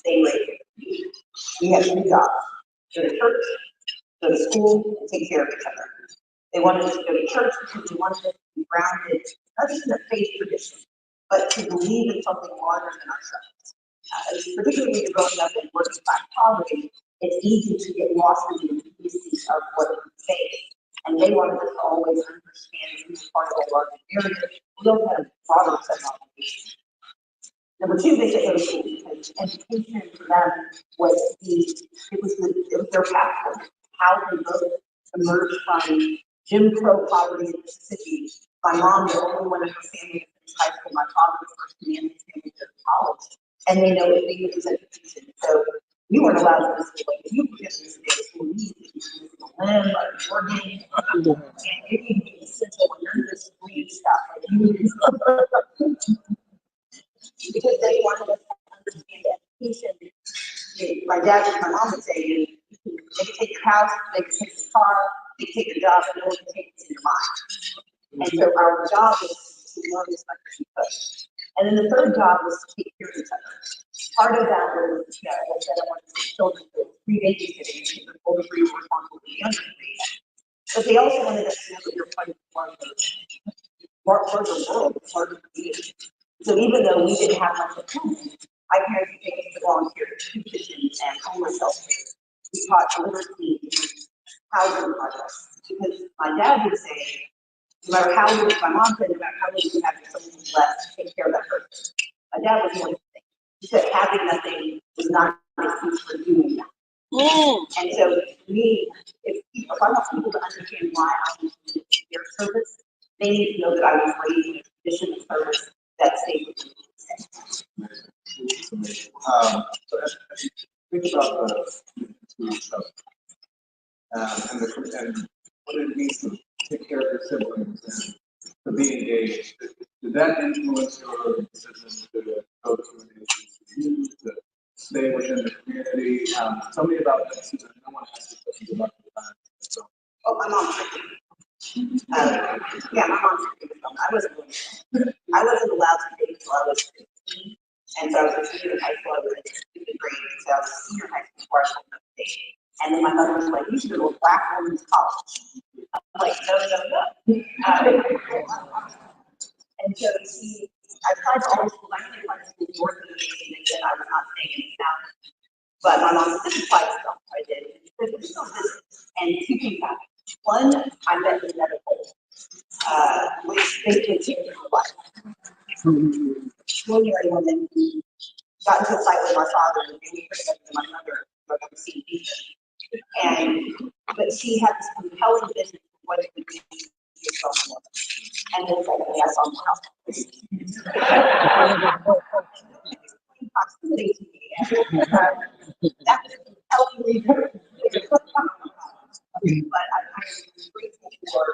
they raised me. We had two jobs: go to church, go to school, and take care of each other. They wanted us to go to church because they wanted us to be grounded, not just in a faith tradition, but to believe in something larger than ourselves. Particularly when you're growing up in working class poverty, it's easy to get lost in the intricacies of what we face. And they wanted us to always understand that we were part of a larger narrative. We don't have a broader set of obligations. Number two, they said go to school because education for them was their pathway. How they both emerged from Jim Crow poverty in Mississippi. My mom, the only one in her family that finished high school. My father, the first man in his family to go to college. And they know it being his education. So we weren't allowed to go to school. Like, if you were going to go to school, you need to be a limb, like organ, and you need to be essential when you're just reading stuff. Like, because they wanted us to understand education. My dad and my mom would say, they can take your house, they can take your car, they can take your job, but no one can take what's in your mind. And so our job was to learn as much as we could. And then the third job was to take care of each other. Part of that was, like I said, I wanted to children to free babysitting, because the older three were responsible for the younger three. But they also wanted us to know that we were part of the world, part of the community. So even though we didn't have much of home, my parents would take us to volunteer at food kitchens and homeless shelters. We taught literacy and housing projects. Because my dad would say, no matter how little, my mom said, no matter how little you have, there's something left to take care of that person. My dad was more than saying. He said having nothing was not an excuse for doing that. And so for me, if I want people to understand why I was in their service, they need to know that I was raised in a tradition of service that stayed with me. So as you think about the food stuff and what it means to take care of your siblings and to be engaged, did that influence your decision to go to an HBCU, to stay within the community? Tell me about that, Susan. No one asked you questions about the time. So. Oh, my mom. Yeah, my mom. I wasn't allowed to date until I was 15. And so I was a junior in high school, I was in 5th grade, so I was a senior in high school before I went to date. And then my mother was like, you should go to a black women's college. I'm like, no. And so I tried to always go back to my school north of the nation and said I was not staying in town. But my mom said, this is quite stuff I did. And two things happened. One, I met the medical, which basically changed my life. Extraordinary woman who got into a fight with my father and we put together my mother, like I'm seeing but she had this compelling vision of what it would be to be a strong woman. And then secondly, I saw my house. Proximity to me. That was a compelling reason. But I'm grateful for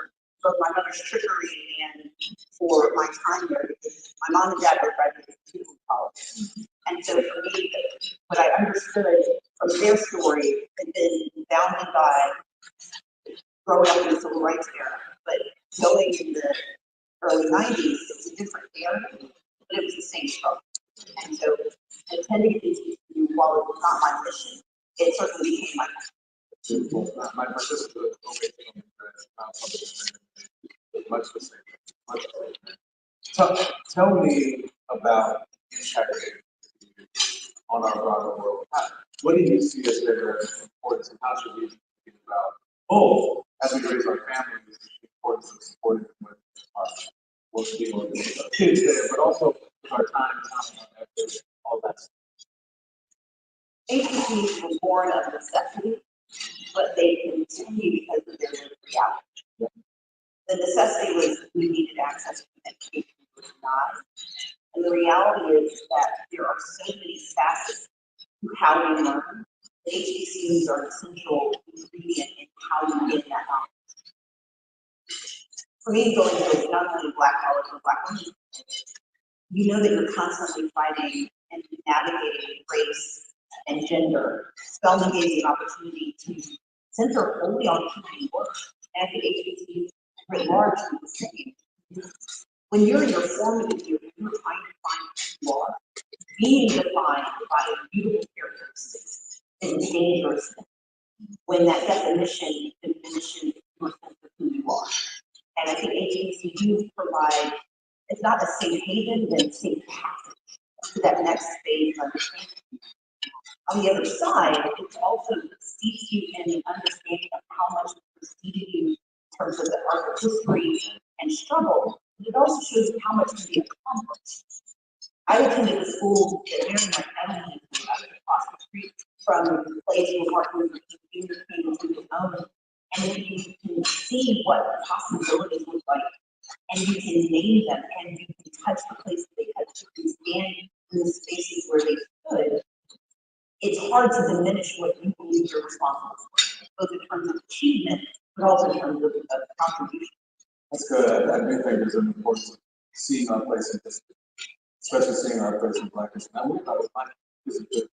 both my mother's trickery and for my time there, because my mom and dad were graduated from college. And so for me, what I understood from their story had been bounded by growing up in the civil rights era, but going in the early 90s, it was a different era, but it was the same struggle. And so attending HBCU, while it was not my mission, it certainly became my mission. My sister always much the same. Tell me about integrity on our broader world. What do you see as their importance, and how should we think about both as we raise our families, the importance of supporting them with our well-being with kids there, but also with our time, effort, all that stuff. HBCUs were born of necessity, but they continue because of their reality. Yeah. The necessity was we needed access to education was denied. And the reality is that there are so many facets to how we learn. The HBCUs are an essential ingredient in how you get that knowledge. For me, going to not only black college but black women, you know that you're constantly fighting and navigating race and gender, spelling gave you an opportunity to center wholly on community work. And I think HBCUs writ large do the same. When you're in your formative years, you're trying to find who you are, being defined by a beautiful pair is a dangerous thing. When that definition diminishes your sense of who you are. And I think HBCUs provide, it's not a safe haven, but a safe passage to that next phase of understanding. On the other side, it also steeps you in the understanding of how much it preceded you in terms of the art of history and struggle, but it also shows you how much can be accomplished. I attended a school that Mary went down across the street from the place where Martin Luther King Jr. came into his own, and then you can see what the possibilities look like, and you can name them, and you can touch the places they touched, you can stand in the spaces where they stood. It's hard to diminish what you believe you're responsible for, both in terms of achievement, but also in terms of contribution. That's good. I do think there's an importance of seeing our place in history, especially seeing our place in Black history. Now, we thought Black is a good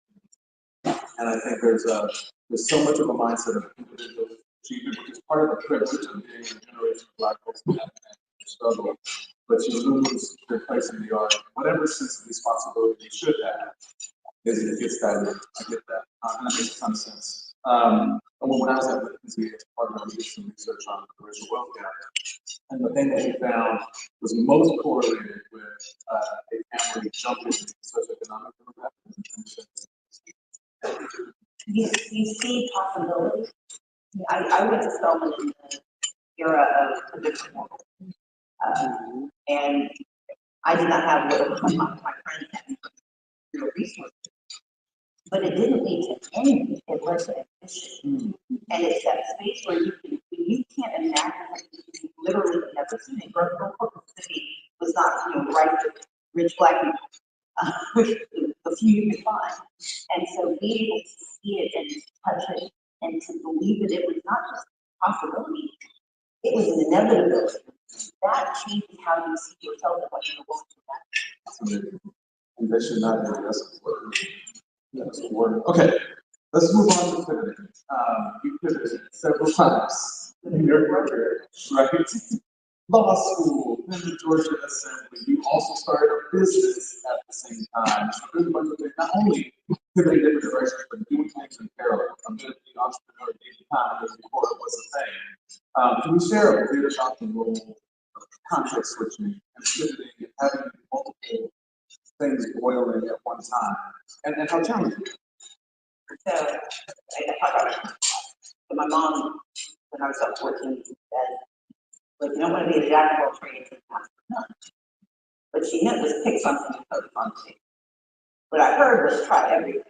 thing. And I think there's so much of a mindset of individual achievement, which is part of the privilege of being a generation of Black folks and struggle. But you lose your place in the art, whatever sense of responsibility you should have. It gets that. I get that. And that makes a ton of sense. When I was at McKinsey, part of we did some research on the racial wealth gap. And the thing that we found was most correlated with a family jumping into socioeconomic demographics. You see possibilities. I went to Spelman in the era of the digital world. And I did not have what my friends had resources. But it didn't lead to anything, it led to ambition. And it's that space where you can't imagine, you literally have never seen it. Brooklyn City was not, right with rich Black people, the few you could find. And so being able to see it and to touch it and to believe that it was not just a possibility, it was an inevitability. That changes how you see yourself and what you're willing to do. Ambition, not that's the word. Okay, let's move on to pivoting. You pivoted several times in your career, right? Law school, then the Georgia Assembly. You also started a business at the same time. So really much of it, not only pivoting different directions, but doing things in parallel. I'm going to be an entrepreneur at any time before it was a thing. Can you share a bit about the role of context switching and pivoting and having multiple things boiling at one time, and how challenging? So I talked about it. But my mom, when I was up 14, said, "Look, you don't want to be a jack of all trades and master of none." But she meant was pick something and focus on it. What I heard was try everything.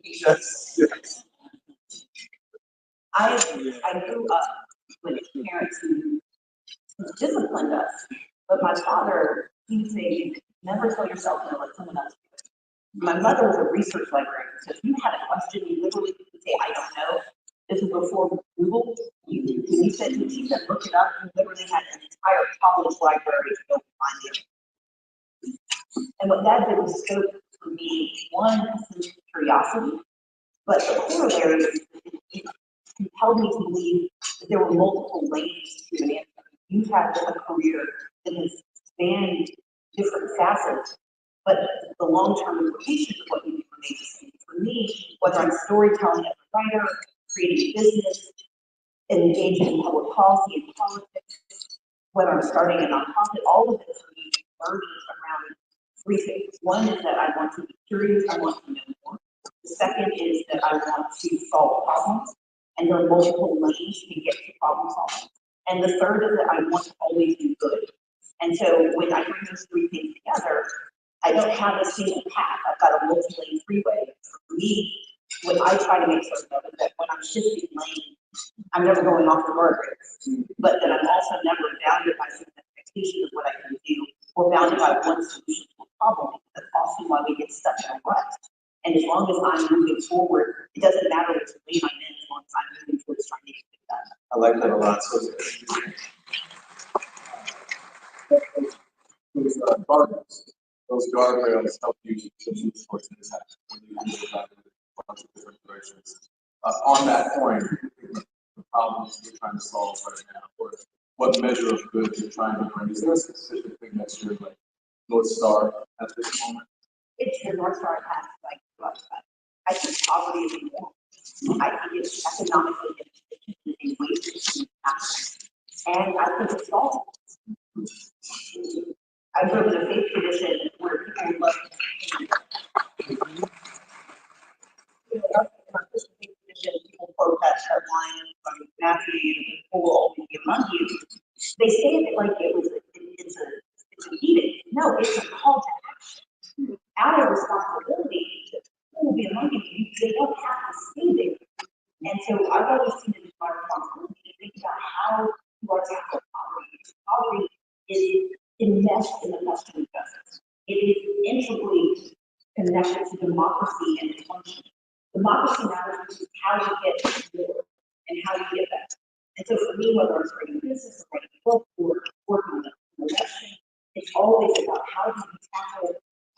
Yes. I grew up with parents who disciplined us, but my father, he would say, never tell yourself no, let someone else do it. My mother was a research librarian, so if you had a question, you literally could say, I don't know. This is before Google. She said, look it up. You literally had an entire college library to go find it. And what that did was scope for me, one, sense of curiosity, but the corollary is it compelled me to believe that there were multiple lanes to an answer. You have a career that has spanned different facets, but the long-term implications of what you do remain the same. For me, whether I'm storytelling as a writer, creating a business, engaging in public policy and politics, whether I'm starting a nonprofit, all of it for me converges around three things. One is that I want to be curious, I want to know more. The second is that I want to solve problems, and there are multiple lanes to get to problem solving. And the third is that I want to always do good. And so when I bring those three things together, I don't have a single path. I've got a multi-lane freeway. For me, what I try to make certain of is that when I'm shifting lanes, I'm never going off the guardrails, but that I'm also never bounded by some expectation of what I can do, or bounded by one solution to a problem. That's often why we get stuck in a rut. And as long as I'm moving forward, it doesn't matter which lane I'm in, as long as I'm moving towards trying to get it done. I like that a lot. So those guardrails help you to move towards this when you move about a bunch of different directions. On that point, the problems you're trying to solve right now, or what measure of good you're trying to bring, is there a specific thing that's your like North Star at this moment? get to the North Star path, like, I think poverty is more. I think it's economically inefficient in ways that happen. And I think it's solvable. I grew up in a faith tradition where people love people protest headlines from Matthew, people will always be among you. They say it like it's a edict. No, it's a call to action. Out of responsibility to who will be among you, they don't have to stay there. And so I've always seen it as my responsibility to think about how to tackle poverty. Poverty is enmeshed in the question of justice. It is integrally connected to democracy and function. Democracy matters, which is how you get more and how you get better. And so for me, whether it's writing business or writing a book or working on an election, it's always about how do you tackle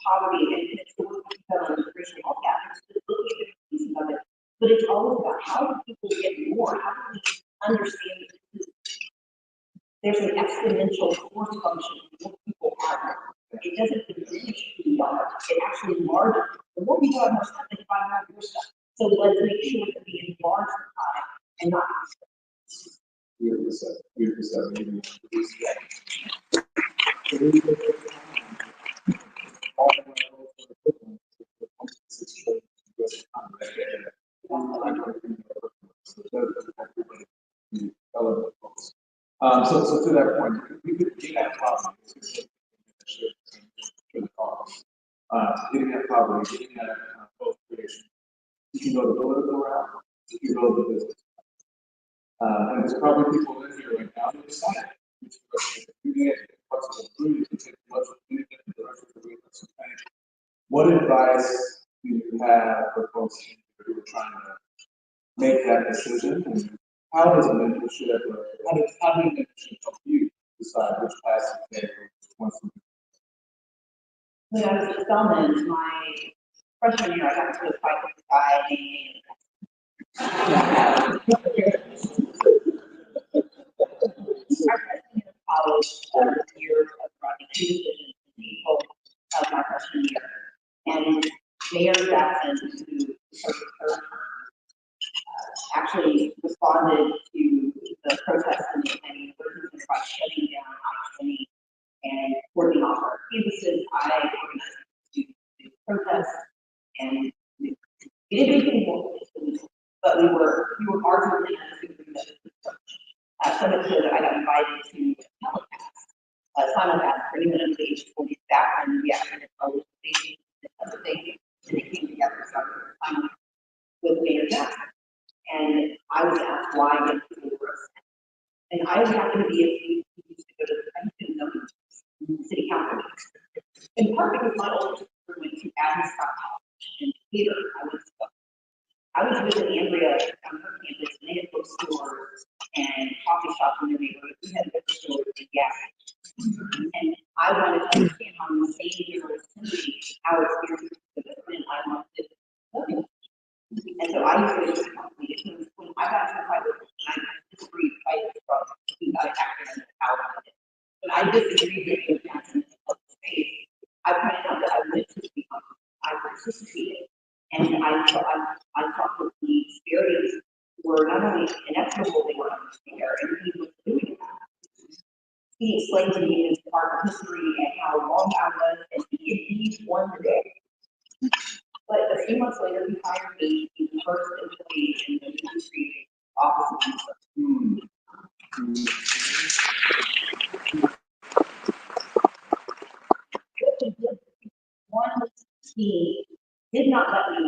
poverty and it's the work we've done on the racial gap. It's looking at different pieces of it, but it's always about how do people get more? How do we understand that there's an exponential force function in what people have. It doesn't diminish who we are, it actually enlarges. The more people have more stuff, they can buy more stuff. So let's make sure that we enlarge the pie and not So to that point, we could get that problem. Getting that poverty, getting that wealth creation. You can go the political route, you can go the business. And there's probably people in here right now who decide which direction you get, what's the food, you can take much of the direction of the What advice do you have for folks who are trying to make that decision? And how does mentorship, or how do mentorship help you decide which path to take once you when I was at Spelman, my freshman year, I got into a fight with a guy named our freshman year of college, year of running two divisions in April of my freshman year. And Mayor Jackson, who served her term, actually responded to the protests in the Atlanta University by shutting down I-20 and working off our campuses. I organized to protests, and we didn't do anything more, but we were arguably disagreeing with so much so that I got invited to telecast. Simulcast for anyone under the age of 40 back when we actually published the other thing, and it came together. So I was with Mayor Jackson, and I was asked why young people were upset. And I happened to be a student who used to go to the city council meetings. In part because my older sister went to Adams Scott College in theater. I was with Andrea on her campus, and they had bookstores and coffee shops in their neighborhood. We had bookstores and gas stations. And I wanted to understand how in the same general assembly our experiences with it, and I wanted to learn. And so I used to go to the company meetings. When I got to the fight with them, I disagreed with we got active in the power of it. But I disagreed with Mayor Jackson in the space. I pointed out that I went to the company, I participated. And I thought that the disparities were not only inevitable, they were unfair, and he was doing that. He explained to me his part of history and how wrong I was, and he won the day. But a few months later, he hired me to be the first employee in the industry office. One, he did not let me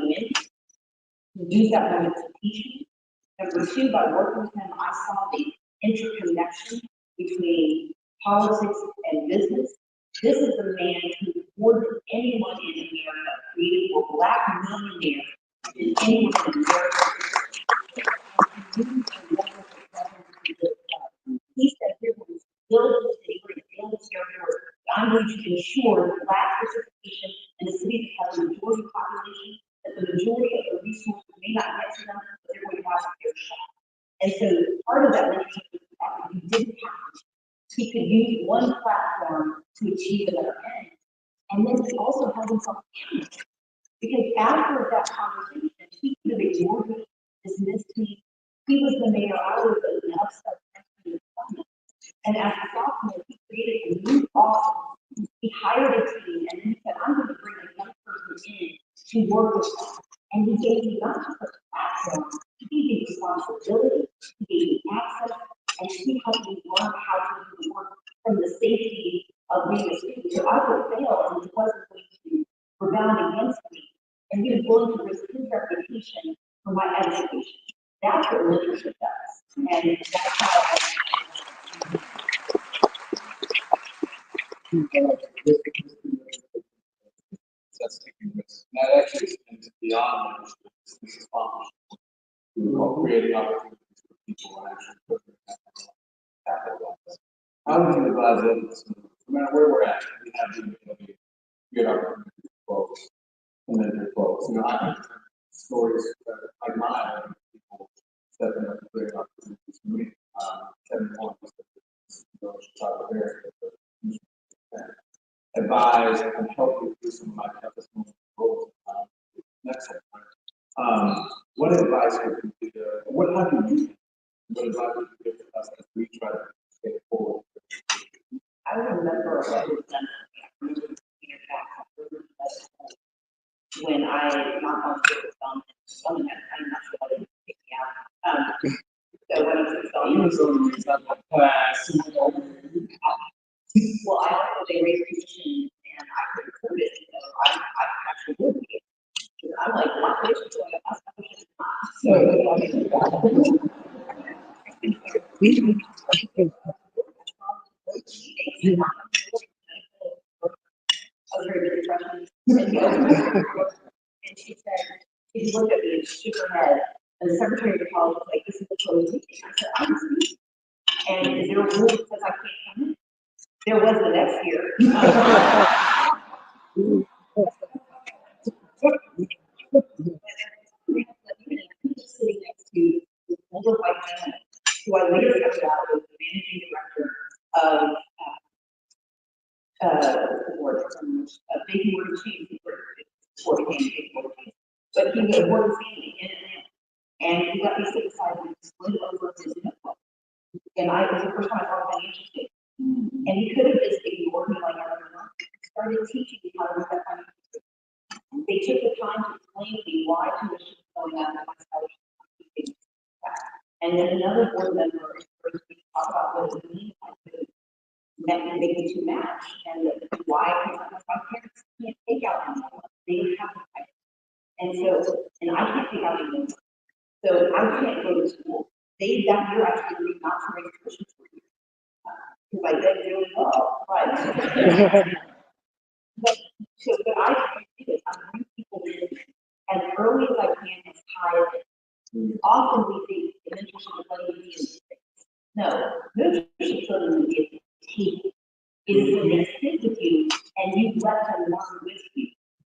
win. He used that moment to teach me. Number two, by working with him, I saw the interconnection between politics and business. This is the man who, more than anyone in America, created more Black millionaires than anyone in America. He said, "Here, we're going to build the city, we're going to build this territory. I'm going to ensure Black participation in the cities that have a majority population, that the majority of the resources may not get to them, but they're going to have a fair shot." And so part of that leadership was the fact that he didn't have to. He could use one platform to achieve another end. And then he also called himself Canada. Because after that conversation, he could have ignored me, dismissed me. He was the mayor, I was an upset freshman. And as a sophomore, he created a new office. He hired a team, and then he said, I'm going to bring a young person in to work with us. And he gave me not just a platform, he gave me responsibility, he gave me access, and he helped me learn how to do the work from the safety of being a student. So I would fail, and he wasn't going to rebound against me. And he was willing to risk his reputation for my education. That's what leadership does. And that's how That's taking risks. And that actually extends beyond leadership. It's sponsorship. Creating opportunities for people and actually putting capital. How do you advise others? No matter where we're at, we have the ability to create opportunities for folks and then their folks. You know, I have stories like mine of people stepping up and creating opportunities for me. Kevin Point was the Chicago Bears, advise and help you through some of my toughest moments. Next one. What advice would you give? How do you use? What advice would you give to us as we try to stay forward? I remember what was done when I knocked on the door with someone had kind of not sure how to pick me out. So when I was class, well, I don't know, they raised position and I couldn't prove it, so I actually would be. I'm like, my position is going up, my position is not. So, I was very good freshman. And she said, if you looked at me and shook her head, and the secretary of the college was like, this is the closed meeting. I said, I'm speaking. And is there a rule that says I can't come in? There was the next year. Sitting next to this older white man, who I later found out was the managing director of Baking Word Cheese, before it became Baking Word Cheese. But he was working family in Atlanta. And he let me sit beside him and split over his notebook. And it was the first time I saw financial statement. And he could have just ignored me like everyone else. He started teaching me how to look at financial statements. They took the time to explain to me why tuition was going up and my scholarship was keeping back. And then another board member encouraged me to talk about what it means to make the two match and why my parents can't take out anymore. They don't have the fight. And I can't take out anymore. So I can't go to school. That year actually agreed not to raise tuition for you. Because I did really well, right? but I try to do is I bring people in as early as I can, as high as it. Often we think the mentorship is letting you be in space. No, mentorship is letting you be at the table. It is when they sit with you and you let them learn with you.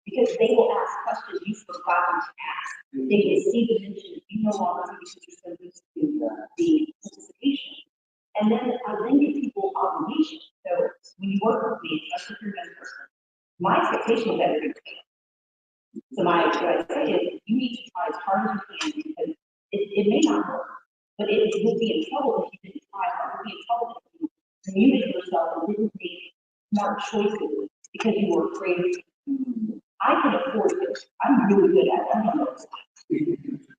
Because they will ask questions you've forgotten to ask. They will see the mention you no longer see because you're so used to the participation. And then I then give people obligations. So when you work with me, especially if you're a person, my expectation is that you're going to fail. So what I say is you need to try as hard as you can because it may not work, but it will be in trouble if you didn't try hard. It will be in trouble if you muted yourself and didn't make smart choices because you were afraid of it. I can afford this. I'm really good at it. I don't know what's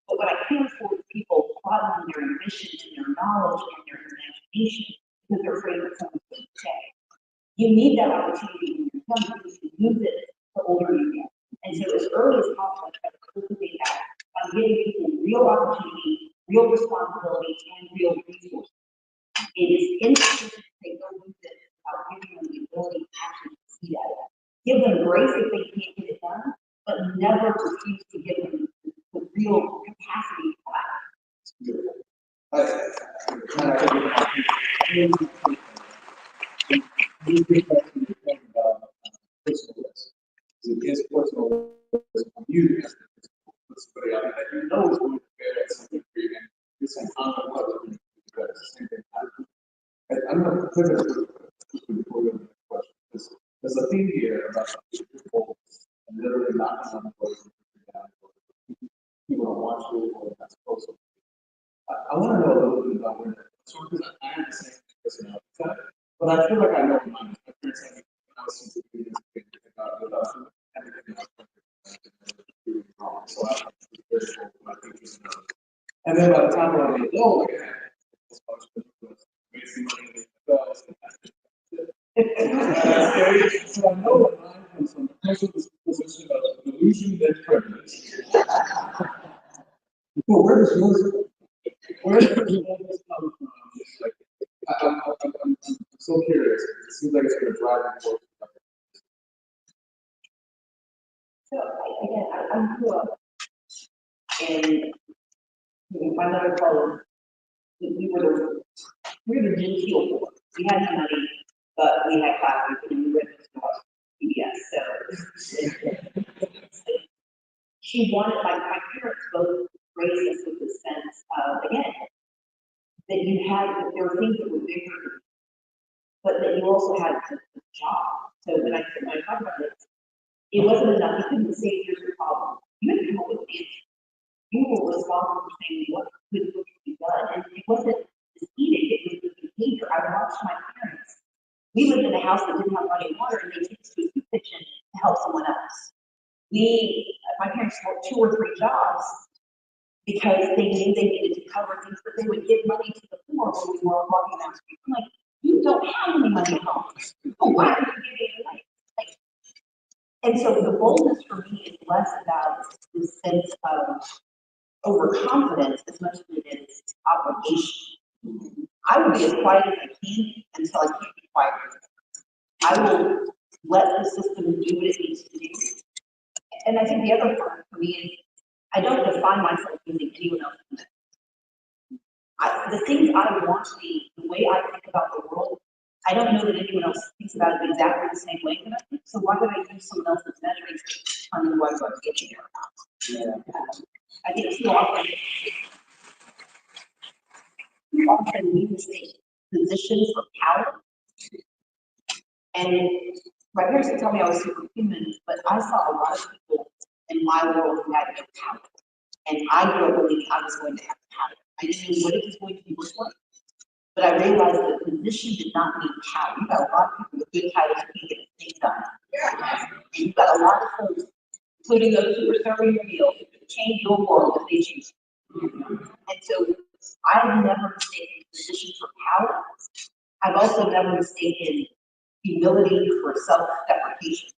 but what I can't afford is people broadening their ambition and their knowledge and their imagination because they're afraid that someone's going to say. You need that opportunity when you're young because you lose it the older you get. And so as early as possible, I try to cultivate that by giving people real opportunity, real responsibility, and real resources. It is insufficient to say don't lose it without giving them the ability to actually see that. Give them grace if they can't get it done, but never refuse to give them the real capacity to It is personal you as somebody out that you know is going to bear at some degree and you're saying, I'm not going to do that at the same time. I'm going to pivot before we go to the question. There's a theme here about people knocking on the doors, people don't want you, or not supposed to. I want to know a little bit about where that comes from, because I am the same personality type, but I feel like I know mine. My parents had me when I was since the beginning about everything else. So I was very careful with my teachers and others. And then by the time I was an adult, like I had this function was raising money in the bells. So I know that mine comes from the position of delusion and privilege. Well, where does yours come from? Like, I'm so curious. It seems like it's going to drive me forward. So again, I grew up and my mother called we were the genteel poor. We had no money, but we had classes and we went to PBS. So she wanted my parents both raised us with the sense of again that you had that there were things that were bigger, but that you also had a job. So when I talk about this, it wasn't enough. You couldn't say here's your problem. You had to come up with answers. You were responsible for saying what could be done. And it wasn't just eating, it was the behavior. I watched my parents. We lived in a house that didn't have running water and they took us to a soup kitchen to help someone else. My parents worked 2 or 3 jobs because they knew they needed to cover things, but they would give money to the poor when we were walking down the street. I'm like, you don't have any money at home. Oh, why are you giving it away? And so the boldness for me is less about the sense of overconfidence as much as it is obligation. I will be as quiet as I can until I can't be quiet. I will let the system do what it needs to do. And I think the other part for me is I don't define myself using anyone else's. The things I want to be, the way I think about the world, I don't know that anyone else thinks about it exactly the same way that I think. So why would I use someone else's measuring to determine whether I'm getting there or not? I think too often we mistake positions for power. And my parents would tell me I was superhuman, but I saw a lot of people in my world who had no power. And I grew up believing I was going to have power. I didn't know what it was going to be look like. But I realized that position did not mean power. You got a lot of people with good titles who can get things done. And you've got a lot of folks, including those who are serving your meal, who can change your world if they choose. And so I've never mistaken position for power. I've also never mistaken humility for self-deprecation.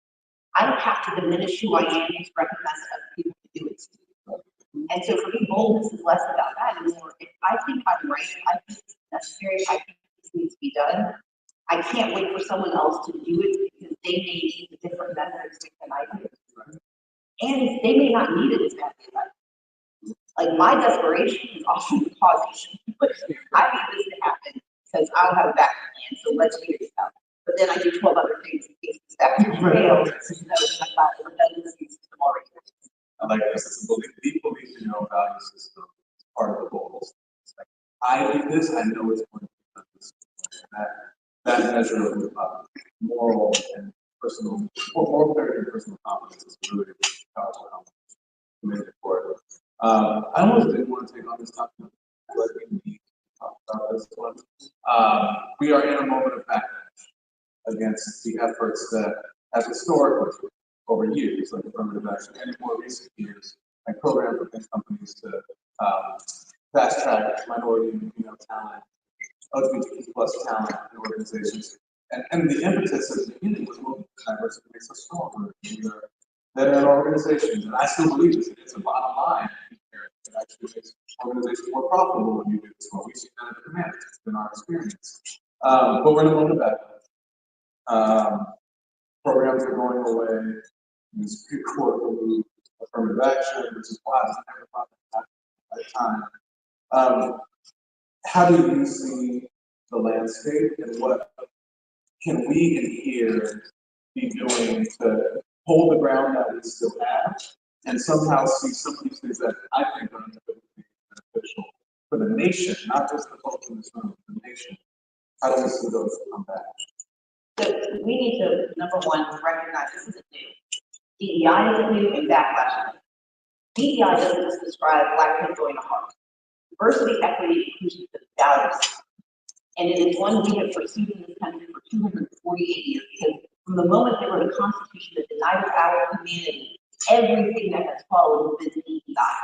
I don't have to diminish who I am to recognize that other people can do it. And so for me, boldness is less about that. It's more, if I think I'm right, I think it's necessary, I think this needs to be done. I can't wait for someone else to do it because they may need a different methods than I do. And they may not need it as badly as I do. Like my desperation is often the causation. I need this to happen because I'll have a backup plan, so let's figure this out. But then I do 12 other things in case this backup fails. So I've got redundancies tomorrow. I like this. It's a deep belief in your own value system. It's part of the goals. Like, I do this, I know it's going to be done this way. That measure of moral and personal, moral character and personal competence is really powerful. Committed for it. I almost didn't want to take on this topic, but we need to talk about this one. We are in a moment of backlash against the efforts that have historically, over years, like affirmative action, and in more recent years, like programs within companies to fast track minority and female talent, LGBTQ plus talent in organizations. And the impetus at the beginning was moving diversity makes us stronger. That in organizations, and I still believe this, it's a bottom line. It actually makes organizations more profitable when you do this. Well, we see that in the command, it's been our experience. But we're in a moment of backlash. Programs are going away. The Supreme Court will move affirmative action, which is why it's never thought at that time. How do you see the landscape, and what can we in here be doing to hold the ground that we still have, and somehow see some of these things that I think are beneficial for the nation, not just the folks in this room, the nation? How do we see those come back? So we need to, number one, recognize this isn't new. DEI isn't new and backlash. DEI doesn't just describe Black people going to Harvard. Diversity, equity, inclusion is values. And it is one we have pursued in this country for 248 years, because from the moment there was a constitution that denied us our humanity, everything that has followed has been DEI.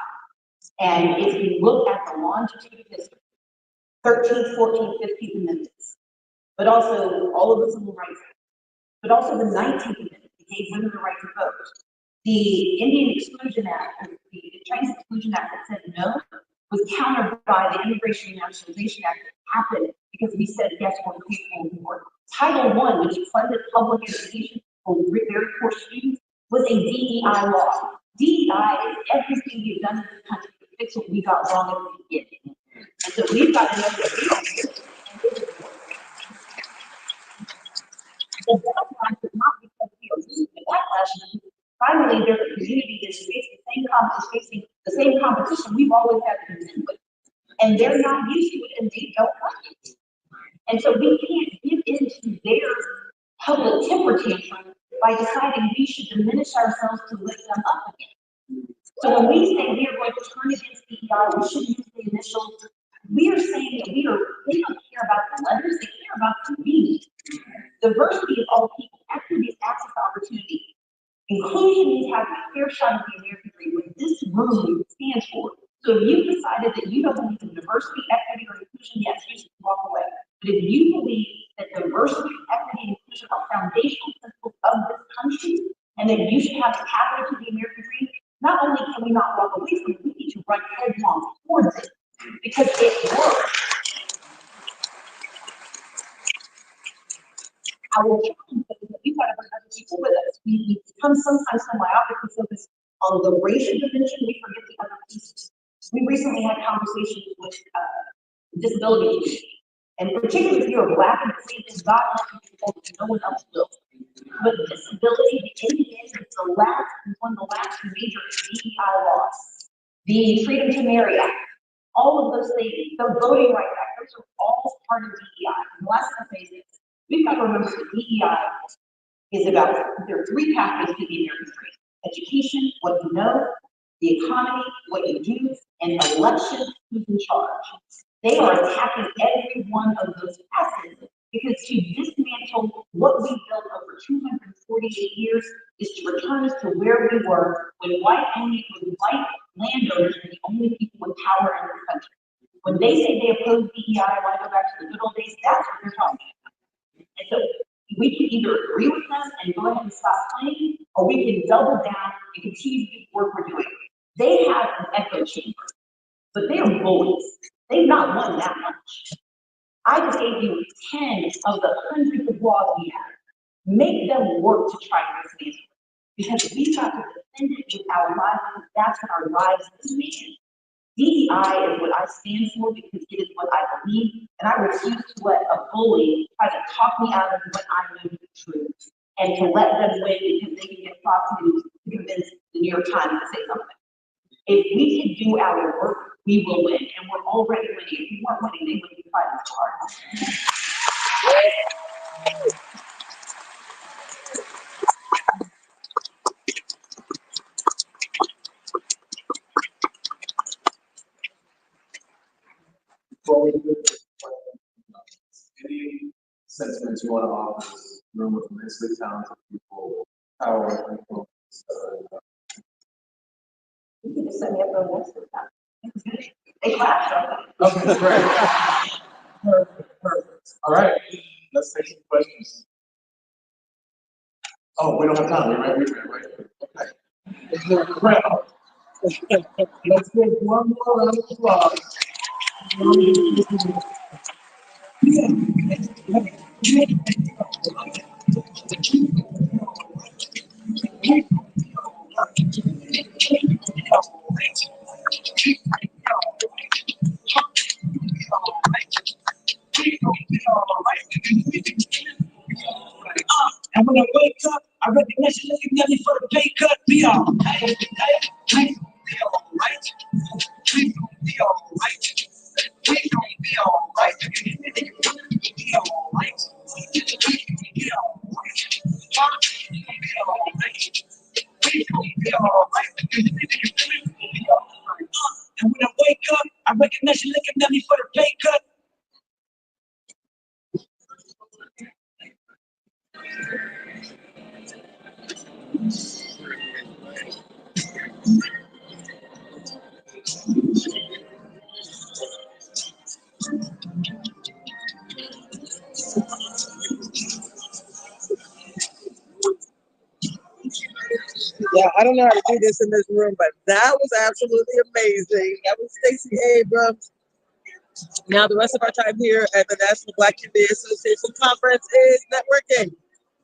And if you look at the longitude of history, 13th, 14th, 15th Amendments, but also all of the Civil Rights Act, but also the 19th Amendment that gave women the right to vote. The Indian Exclusion Act, the Chinese Exclusion Act that said no, was countered by the Immigration and Nationalization Act that happened because we said yes, we're people more. Title I, which funded public education for very poor students, was a DEI law. DEI is everything we've done in this country to fix what we got wrong at the beginning. And so we've got to know that we don't do it. The backlash is not because we are losing. The backlash is finally there's a community that's facing the same competition we've always had to contend with. And they're not used to it and they don't like it. And so we can't give into their public temper tantrum by deciding we should diminish ourselves to lift them up again. So when we say we are going to turn against DEI, we should use the initials. We are saying that they don't care about the letters, they care about the meaning. Diversity of all people, equity is access to opportunity. Inclusion means having a fair shot at the American dream, what this room stands for. So if you decided that you don't believe in diversity, equity, or inclusion, yes, you should walk away. But if you believe that diversity, equity, and inclusion are foundational principles of this country, and that you should have the capital to the American dream, not only can we not walk away from it, we need to run headlong towards it, because it works. Our challenge is that we've got to bring other people with us. We become sometimes semi-optically focused on the racial dimension, we forget the other pieces. We recently had conversations with disability community, and particularly if you're Black and disabled, God help you, no one else will. But disability, in the end, is one of the last major DEI laws. The Freedom to Marry Act, all of those things, the Voting Rights Act, those are all part of DEI. And the last thing I say is this: we've got to remember that DEI is about, there are three pathways to the American dream: education, what you know; the economy, what you do; and election, who's in charge. They are attacking every one of those facets, because to dismantle what we built over 248 years is to return us to where we were when white landowners were the only people with power in this country. When they say they oppose DEI, I want to go back to the good old days, that's what they're talking about. And so we can either agree with them and go ahead and stop playing, or we can double down and continue to do the work we're doing. They have an echo chamber, but they are bullies. They've not won that much. I just gave you 10 of the hundreds of laws we have. Make them work to try to dismantle it, because we've got to defend it with our lives, because that's what our lives demand. DEI is what I stand for, because it is what I believe, and I refuse to let a bully try to talk me out of what I know to be true, and to let them win because they can get Fox News to convince the New York Times to say something. If we can do our work, we will win, and we're already winning. If we weren't winning, they wouldn't be fighting so hard. Before we do this, any sentiments you want to offer this room of immensely talented people, power, and influence? You can just send me up on WhatsApp. They clapped. Okay, great. Perfect. All right, let's take some questions. Oh, we don't have time. We're right. Okay. Well, let's give one more round of applause. And when I wake up, I recognize you looking at me for the pay cut. Be all right. Be all right. We gon' be all right. We gon' be all right. Be all right. We gon' be all right. We gon' be all right. We And when I wake up, I recognize you looking at me for the pay cut. Yeah, I don't know how to do this in this room, but that was absolutely amazing. That was Stacey Abrams. Now, the rest of our time here at the National Black Community Association Conference is networking.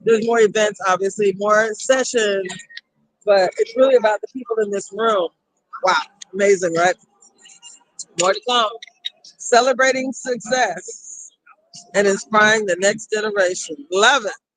There's more events, obviously, more sessions, but it's really about the people in this room. Wow, amazing, right? More to come. Celebrating success and inspiring the next generation. Love it.